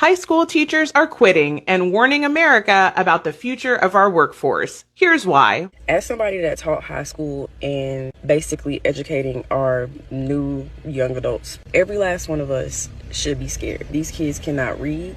High school teachers are quitting and warning America about the future of our workforce. Here's why. As somebody that taught high school and basically educating our new young adults, every last one of us should be scared. These kids cannot read.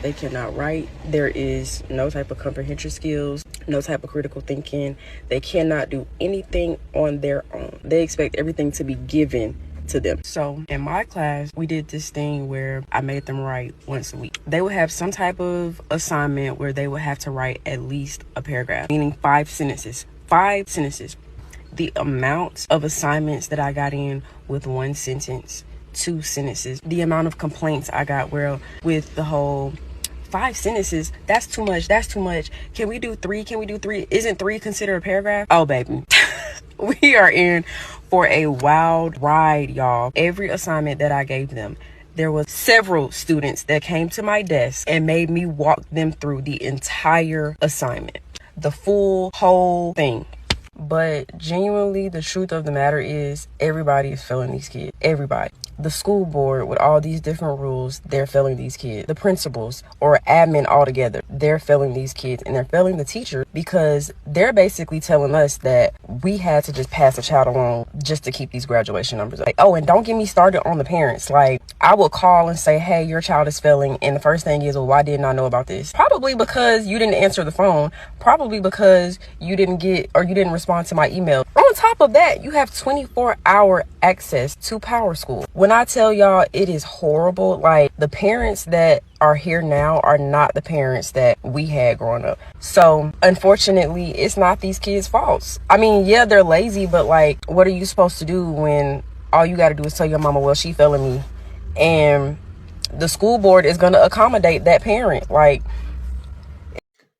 They cannot write. There is no type of comprehension skills, no type of critical thinking. They cannot do anything on their own. They expect everything to be given to them. So in my class, we did this thing where I made them write once a week. They would have some type of assignment where they would have to write at least a paragraph, meaning 5 sentences. 5 sentences. The amount of assignments that I got in with 1 sentence, 2 sentences, the amount of complaints I got with the whole 5 sentences, that's too much. Can we do 3? Isn't 3 considered a paragraph? Oh, baby. We are in for a wild ride, y'all. Every assignment that I gave them, there was several students that came to my desk and made me walk them through the entire assignment, the whole thing. But genuinely, the truth of the matter is everybody is failing these kids. Everybody. The school board with all these different rules, they're failing these kids. The principals or admin altogether, they're failing these kids, and they're failing the teacher because they're basically telling us that we had to just pass a child along just to keep these graduation numbers up. Like, oh, and don't get me started on the parents. Like, I will call and say, hey, your child is failing, and the first thing is, well, why didn't I know about this? Probably because you didn't answer the phone. Probably because you didn't respond to my email. On top of that, you have 24-hour access to Power School. When I tell y'all it is horrible, like the parents that are here now are not the parents that we had growing up. So unfortunately, it's not these kids' faults. I mean, yeah, they're lazy, but like, what are you supposed to do when all you got to do is tell your mama, well, she failing me, and the school board is going to accommodate that parent? Like,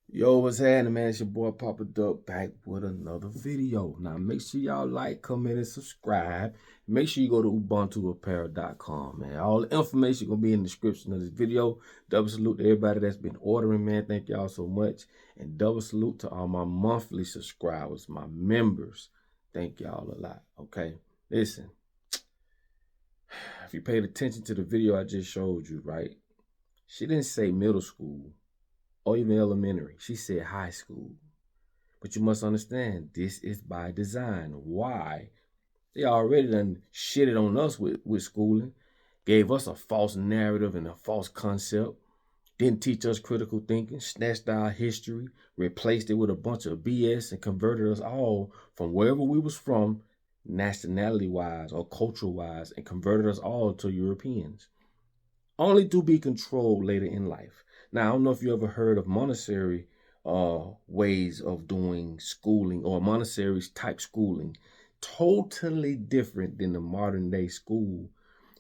yo, what's happening, man? It's your boy Papa Duck back with another video. Now, make sure y'all like, comment, and subscribe. Make sure you go to UbuntuApparel.com, man. All the information gonna be in the description of this video. Double salute to everybody that's been ordering, man. Thank y'all so much. And double salute to all my monthly subscribers, my members. Thank y'all a lot, okay? Listen, if you paid attention to the video I just showed you, right? She didn't say middle school or even elementary. She said high school. But you must understand, this is by design. Why? They already done shitted on us with schooling, gave us a false narrative and a false concept, didn't teach us critical thinking, snatched our history, replaced it with a bunch of BS, and converted us all from wherever we was from, nationality-wise or cultural-wise, and converted us all to Europeans, only to be controlled later in life. Now, I don't know if you ever heard of Montessori ways of doing schooling or Montessori's type schooling. Totally different than the modern day school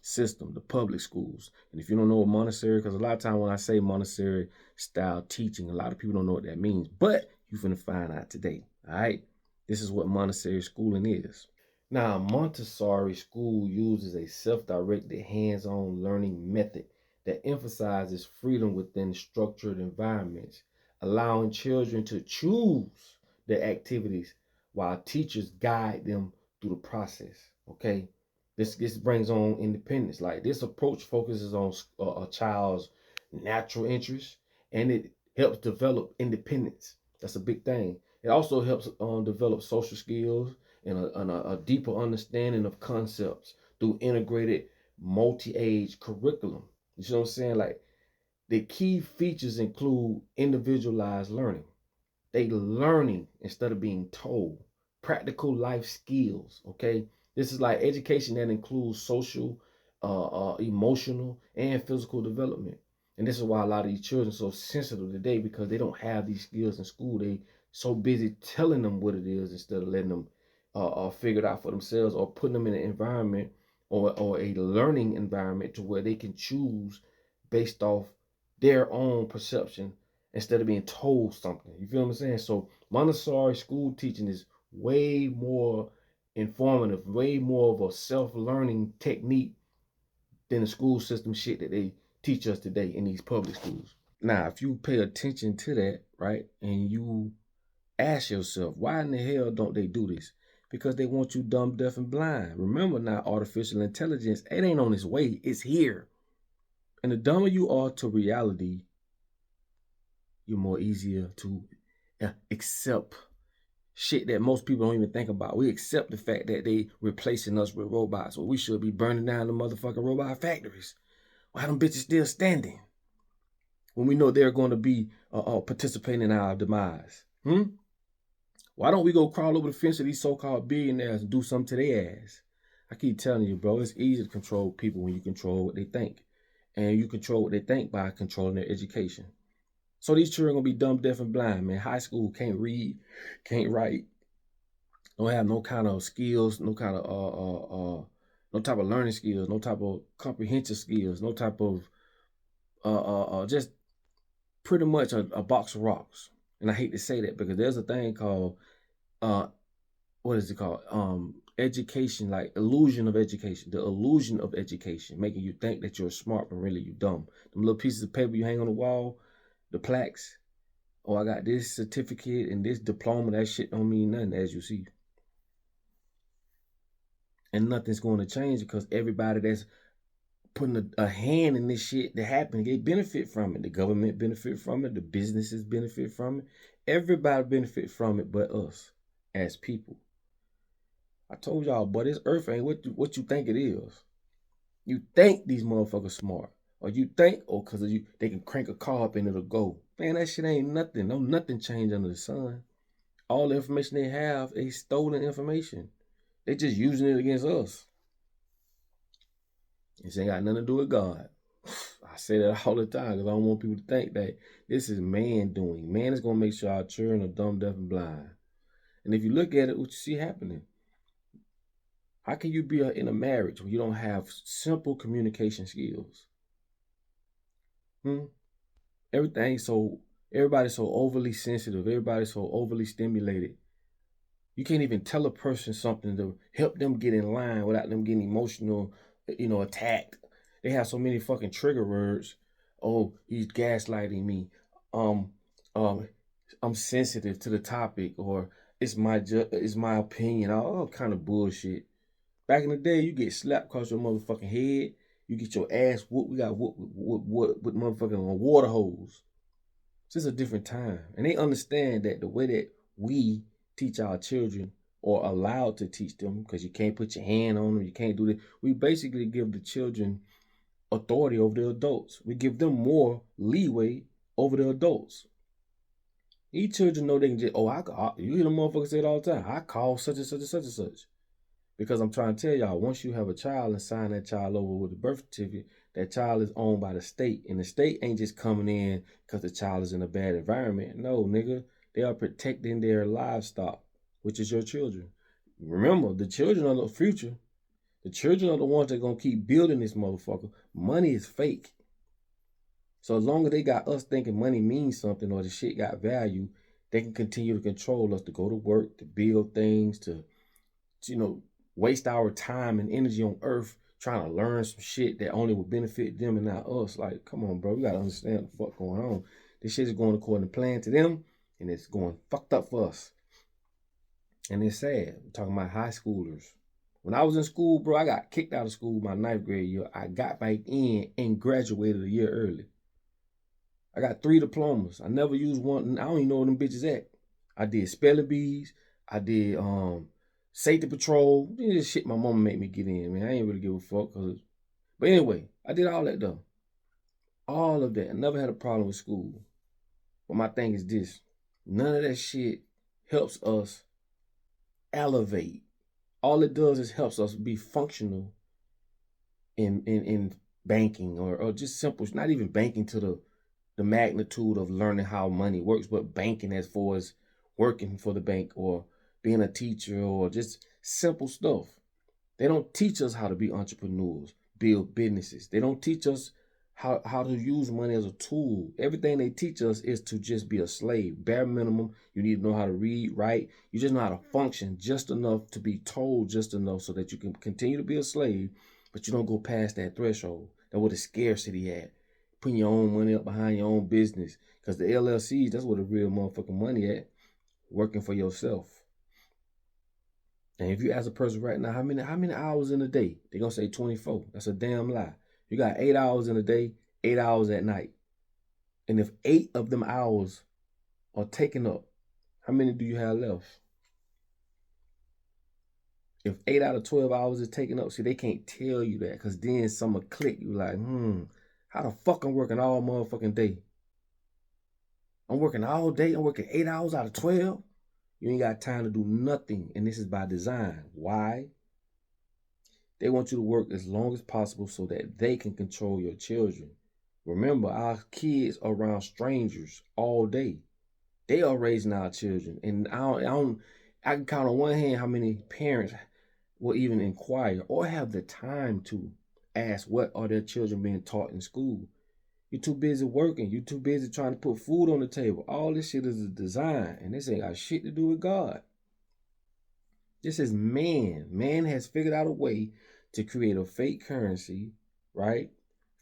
system, the public schools. And if you don't know what Montessori, because a lot of time when I say Montessori style teaching, a lot of people don't know what that means, but you're finna find out today. All right, this is what Montessori schooling is. Now, Montessori school uses a self-directed hands-on learning method that emphasizes freedom within structured environments, allowing children to choose their activities while teachers guide them through the process, okay? This brings on independence. Like, this approach focuses on a child's natural interests, and it helps develop independence. That's a big thing. It also helps develop social skills and a deeper understanding of concepts through integrated multi-age curriculum. You see what I'm saying? Like, the key features include individualized learning. They learning instead of being told. Practical life skills, okay? This is like education that includes social, emotional, and physical development. And this is why a lot of these children are so sensitive today, because they don't have these skills in school. They so busy telling them what it is instead of letting them figure it out for themselves, or putting them in an environment or a learning environment to where they can choose based off their own perception instead of being told something. You feel what I'm saying? So Montessori school teaching is way more informative, way more of a self-learning technique than the school system shit that they teach us today in these public schools. Now, if you pay attention to that, right, and you ask yourself, why in the hell don't they do this? Because they want you dumb, deaf, and blind. Remember now, artificial intelligence, it ain't on its way, it's here. And the dumber you are to reality, you're more easier to accept shit that most people don't even think about. We accept the fact that they replacing us with robots, or we should be burning down the motherfucking robot factories. Why them bitches still standing when we know they're going to be participating in our demise? Why don't we go crawl over the fence of these so-called billionaires and do something to their ass? I keep telling you, bro, it's easy to control people when you control what they think. And you control what they think by controlling their education. So these children are going to be dumb, deaf, and blind, man. High school, can't read, can't write, don't have no kind of skills, no kind of, no type of learning skills, no type of comprehensive skills, no type of, just pretty much a box of rocks. And I hate to say that because there's a thing called, what is it called? Education, like illusion of education. The illusion of education, making you think that you're smart, but really you dumb. Them little pieces of paper you hang on the wall, the plaques. Oh, I got this certificate and this diploma. That shit don't mean nothing, as you see. And nothing's going to change because everybody that's putting a hand in this shit that happened, they benefit from it. The government benefit from it. The businesses benefit from it. Everybody benefit from it but us as people. I told y'all, but this earth ain't what you think it is. You think these motherfuckers smart. Or you think, because they can crank a car up and it'll go. Man, that shit ain't nothing. No, nothing changed under the sun. All the information they have is stolen information. They just using it against us. This ain't got nothing to do with God. I say that all the time because I don't want people to think that this is man doing. Man is going to make sure our children are dumb, deaf, and blind. And if you look at it, what you see happening? How can you be in a marriage when you don't have simple communication skills? Everybody's so overly sensitive. Everybody's so overly stimulated. You can't even tell a person something to help them get in line without them getting emotional, attacked. They have so many fucking trigger words. Oh, he's gaslighting me. I'm sensitive to the topic, or it's my opinion. All kind of bullshit. Back in the day, you get slapped across your motherfucking head. You get your ass whooped. We got whooped with motherfucking water hose. It's just a different time. And they understand that the way that we teach our children or allowed to teach them, because you can't put your hand on them, you can't do that. We basically give the children authority over the adults. We give them more leeway over the adults. These children know they can just, you hear the motherfuckers say it all the time. I call such and such and such and such. Because I'm trying to tell y'all, once you have a child and sign that child over with a birth certificate, that child is owned by the state. And the state ain't just coming in because the child is in a bad environment. No, nigga. They are protecting their livestock, which is your children. Remember, the children are the future. The children are the ones that are going to keep building this motherfucker. Money is fake. So as long as they got us thinking money means something or the shit got value, they can continue to control us to go to work, to build things, to waste our time and energy on earth trying to learn some shit that only would benefit them and not us. Like, come on, bro. We got to understand what the fuck going on. This shit is going according to plan to them, and it's going fucked up for us. And it's sad. I'm talking about high schoolers. When I was in school, bro, I got kicked out of school my 9th grade year. I got back in and graduated a year early. I got 3 diplomas. I never used one. I don't even know where them bitches at. I did spelling bees. I did safety patrol. This shit my mama made me get in, man. I ain't really give a fuck. But anyway, I did all that though. All of that. I never had a problem with school. But my thing is this. None of that shit helps us elevate. All it does is helps us be functional in banking or just simple. Not even banking to the magnitude of learning how money works, but banking as far as working for the bank or being a teacher or just simple stuff. They don't teach us how to be entrepreneurs, build businesses. They don't teach us how to use money as a tool. Everything they teach us is to just be a slave. Bare minimum, you need to know how to read, write. You just know how to function just enough to be told just enough so that you can continue to be a slave, but you don't go past that threshold. That's where the scarcity at. Putting your own money up behind your own business. Because the LLCs, that's where the real motherfucking money at. Working for yourself. And if you ask a person right now, how many hours in a day? They're going to say 24. That's a damn lie. You got 8 hours in a day 8 hours at night. And if 8 of them hours are taken up, how many do you have left? If 8 out of 12 hours is taken up, see, they can't tell you that, because then some will click. You like, how the fuck I'm working all motherfucking day? I'm working all day. I'm working 8 hours out of 12. You ain't got time to do nothing. And this is by design. Why? They want you to work as long as possible so that they can control your children. Remember, our kids are around strangers all day. They are raising our children. And I can count on one hand how many parents will even inquire or have the time to ask what are their children being taught in school. You're too busy working. You're too busy trying to put food on the table. All this shit is a design, and this ain't got shit to do with God. This is man. Man has figured out a way to create a fake currency, right?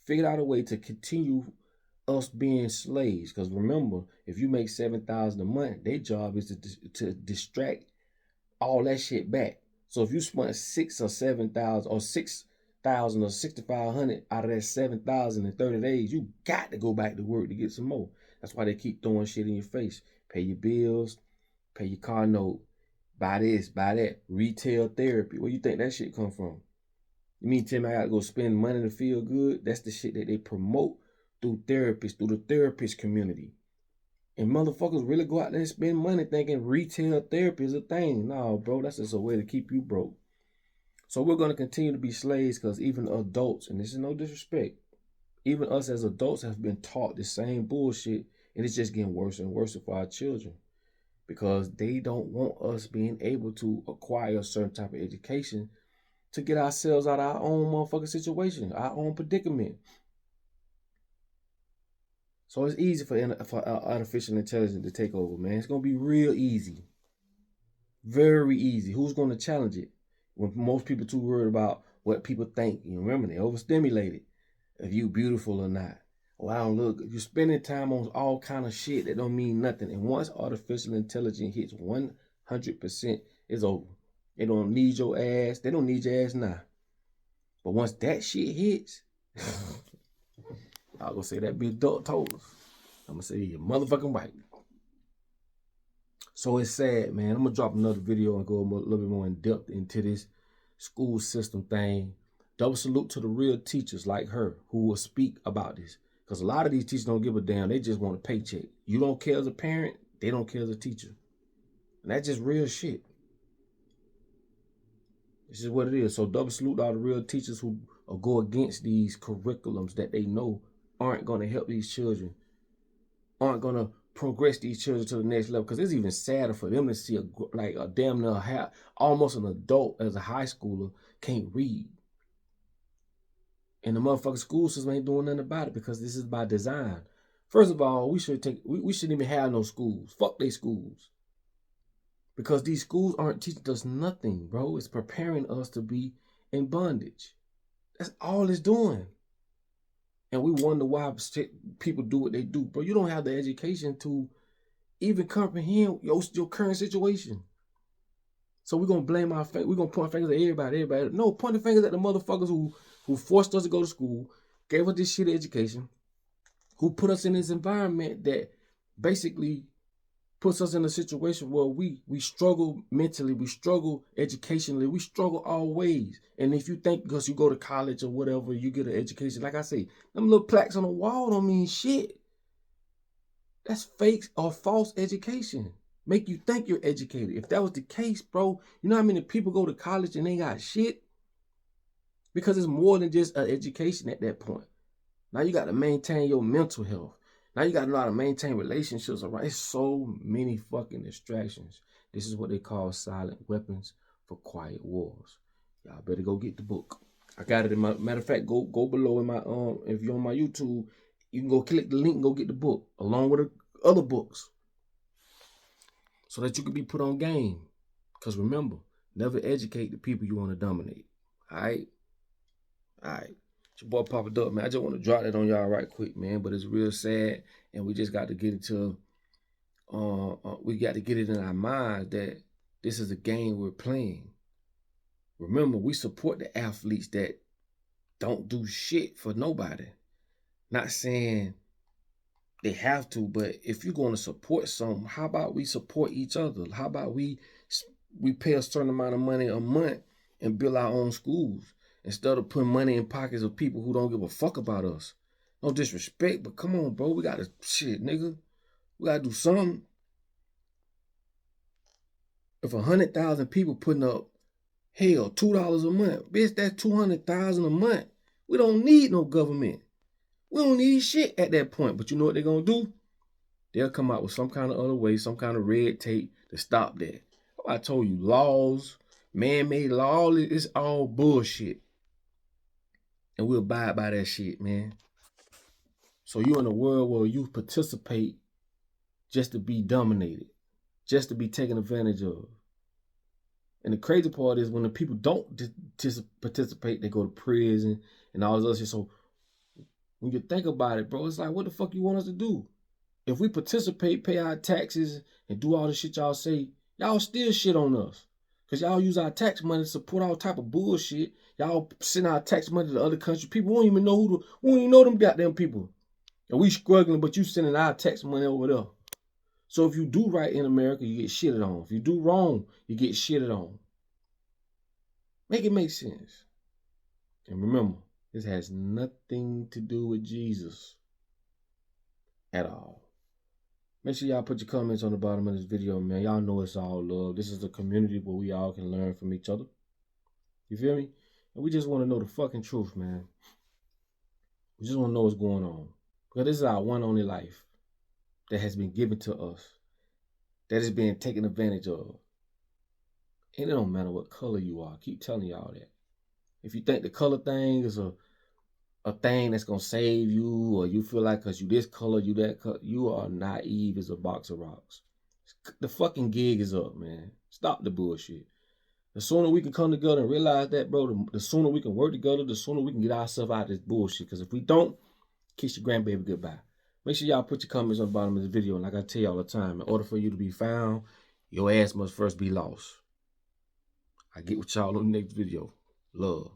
Figured out a way to continue us being slaves. Because remember, if you make $7,000 a month, their job is to distract all that shit back. So if you spent 6 or 7,000 or 6,000 or 6,500 out of that 7,000 in 30 days, you got to go back to work to get some more. That's why they keep throwing shit in your face. Pay your bills, pay your car note, buy this, buy that, retail therapy. Where you think that shit come from? You mean tell me I got to go spend money to feel good? That's the shit that they promote through therapists, through the therapist community. And motherfuckers really go out there and spend money thinking retail therapy is a thing. No, bro, that's just a way to keep you broke. So we're going to continue to be slaves because even adults, and this is no disrespect, even us as adults have been taught the same bullshit, and it's just getting worse and worse for our children because they don't want us being able to acquire a certain type of education to get ourselves out of our own motherfucking situation, our own predicament. So it's easy for artificial intelligence to take over, man. It's going to be real easy. Very easy. Who's going to challenge it? When most people too worried about what people think. You remember, they overstimulated. If you beautiful or not. Well, I don't look. You're spending time on all kind of shit that don't mean nothing. And once artificial intelligence hits 100%, it's over. They don't need your ass. They don't need your ass now. But once that shit hits... I'm going to say that big adult told us. I'm going to say you're motherfucking right. So it's sad, man. I'm going to drop another video and go a little bit more in depth into this school system thing. Double salute to the real teachers like her who will speak about this. Because a lot of these teachers don't give a damn. They just want a paycheck. You don't care as a parent. They don't care as a teacher. And that's just real shit. This is what it is. So double salute to all the real teachers who will go against these curriculums that they know aren't going to help these children, aren't going to progress these children to the next level. Because it's even sadder for them to see a damn near almost an adult as a high schooler can't read. And the motherfucking school system ain't doing nothing about it because this is by design. First of all, we shouldn't even have no schools. Fuck they schools. Because these schools aren't teaching us nothing, bro. It's preparing us to be in bondage. That's all it's doing. And we wonder why people do what they do. Bro, you don't have the education to even comprehend your current situation. So we're going to blame we're going to point fingers at everybody. No, point the fingers at the motherfuckers who forced us to go to school, gave us this shitty education, who put us in this environment that basically puts us in a situation where we struggle mentally, we struggle educationally, we struggle all ways. And if you think because you go to college or whatever, you get an education, like I say, them little plaques on the wall don't mean shit. That's fake or false education. Make you think you're educated. If that was the case, bro, you know how many people go to college and they got shit? Because it's more than just an education at that point. Now you got to maintain your mental health. Now you got to know how to maintain relationships. All right, it's so many fucking distractions. This is what they call silent weapons for quiet wars. Y'all better go get the book. I got it in my matter of fact. Go below in my if you're on my YouTube, you can go click the link and go get the book along with the other books, so that you can be put on game. Because remember, never educate the people you want to dominate. All right. It's your boy Papa Duck, man. I just want to drop that on y'all right quick, man. But it's real sad, and we just got to get it to, we got to get it in our minds that this is a game we're playing. Remember, we support the athletes that don't do shit for nobody. Not saying they have to, but if you're going to support something, how about we support each other? How about we pay a certain amount of money a month and build our own schools instead of putting money in pockets of people who don't give a fuck about us? No disrespect, but come on, bro. We got to, shit, nigga. We got to do something. If 100,000 people putting up, hell, $2 a month, bitch, that's 200,000 a month. We don't need no government. We don't need shit at that point. But you know what they're going to do? They'll come out with some kind of other way, some kind of red tape to stop that. I told you, laws, man-made law, it's all bullshit. And we'll abide by that shit, man. So you in a world where you participate just to be dominated, just to be taken advantage of. And the crazy part is when the people don't participate, they go to prison and all this other shit. So when you think about it, bro, it's like, what the fuck you want us to do? If we participate, pay our taxes, and do all the shit y'all say, y'all still shit on us. Because y'all use our tax money to support all type of bullshit. Y'all send our tax money to other countries. People won't even know we don't even know them goddamn people. And we struggling, but you sending our tax money over there. So if you do right in America, you get shitted on. If you do wrong, you get shitted on. Make it make sense. And remember, this has nothing to do with Jesus at all. Make sure y'all put your comments on the bottom of this video, man. Y'all know it's all love. This is a community where we all can learn from each other. You feel me? And we just want to know the fucking truth, man. We just want to know what's going on. Because this is our one only life that has been given to us, that is being taken advantage of. And it don't matter what color you are. I keep telling y'all that. If you think the color thing is a thing that's going to save you, or you feel like because you this color, you that color, you are naive as a box of rocks. The fucking gig is up, man. Stop the bullshit. The sooner we can come together and realize that, bro, the sooner we can work together, the sooner we can get ourselves out of this bullshit. Because if we don't, kiss your grandbaby goodbye. Make sure y'all put your comments on the bottom of the video. And like I tell you all the time, in order for you to be found, your ass must first be lost. I get with y'all on the next video. Love.